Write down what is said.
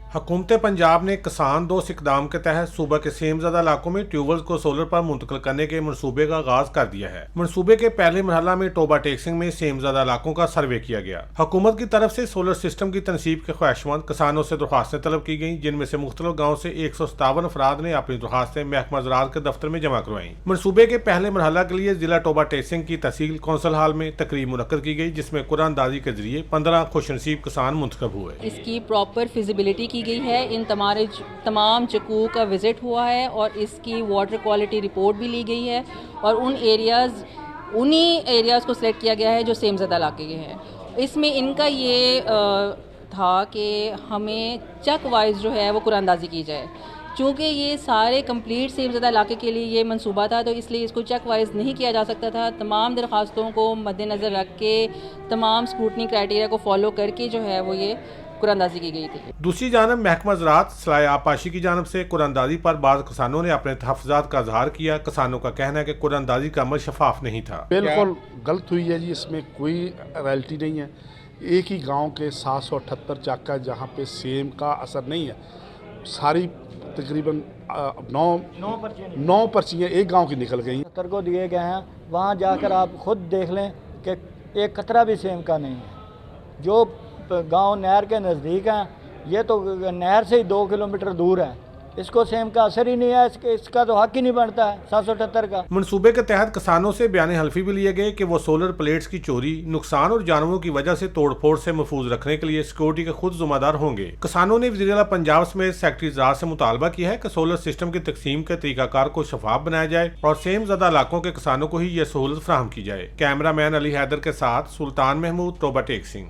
हुकूमत पंजाब ने किसान दोस्त इकदाम के तहत सूबा के सेमज़दा इलाकों में ट्यूबवेल्स को सोलर पर मुंतकिल करने के मनसूबे का आगाज कर दिया है। मनसूबे के पहले मरहला में टोबा टेक्सिंग में सेमज़दा इलाकों का सर्वे किया गया। हुकूमत की तरफ से सोलर सिस्टम की तनसीब के ख्वाहिशमंद किसानों से दरख्वास्तें तलब की गईं, जिनमें से मुख्तलिफ गाँव से 157 अफराद ने अपनी दरख्वास्तें महकमा ज़राअत के दफ्तर में जमा करवाईं। मनसूबे के पहले मरहला के लिए जिला टोबा टेक्सिंग की तहसील कौंसल हाल में तकरीब मुनक्कद की गई, जिसमें कुरान अंदाजी के जरिए 15 खुशनसीब किसान मुंतखब हुए। इसकी प्रॉपर फिजिबिलिटी की गई है, इन तमाम चकूक का विज़िट हुआ है और इसकी वाटर क्वालिटी रिपोर्ट भी ली गई है और उन्हीं एरियाज़ को सिलेक्ट किया गया है जो सेमज़दा इलाके के हैं। इसमें इनका ये था कि हमें चक वाइज जो है वो कुरानंदाजी की जाए। चूँकि ये सारे कंप्लीट सेमज़दा इलाके के लिए ये मंसूबा था, तो इसलिए इसको चेक वाइज नहीं किया जा सकता था। तमाम दरख्वास्तों को मद्देनज़र रख के तमाम स्क्रूटनी क्राइटेरिया को फॉलो करके जो है वो ये कुरानंदाजी की गई थी। दूसरी जानब महकमा ज़राअत सलाह आपाशी की जानब से कुरानंदाजी पर बाद किसानों ने अपने तहफ़्फ़ुज़ात का इज़हार किया। किसानों का कहना है कि कुरानंदाजी का अमल शफाफ नहीं था। बिल्कुल गलत हुई है जी, इसमें कोई रॉयल्टी नहीं है। एक ही गांव के 778 चाका जहां पे सेम का असर नहीं है, सारी तकरीबन 9 पर्चियाँ एक गांव की निकल गई। सत्तर को दिए गए हैं, वहाँ जाकर आप खुद देख लें कि एक कतरा भी सेम का नहीं है। जो गांव नहर के नज़दीक हैं, ये तो नहर से ही 2 किलोमीटर दूर है, इसको सेम का असर ही नहीं है। इसका तो हक ही नहीं बनता है 778 का। मनसूबे के तहत किसानों से बयान हल्फी भी लिए गए कि वो सोलर प्लेट्स की चोरी, नुकसान और जानवरों की वजह से तोड़फोड़ से महफूज रखने के लिए सिक्योरिटी के खुद जिम्मेदार होंगे। किसानों ने वज़ीर आला पंजाब समेत सेक्रेटरी ज़राअत से मुतालबा किया है कि सोलर सिस्टम की तकसीम के तरीकाकार को शफाफ बनाया जाए और सेमज़दा इलाकों के किसानों को ही यह सहूलत फराहम की जाए। कैमरा मैन अली हैदर के साथ सुल्तान महमूद, टोबा टेक्सिंग।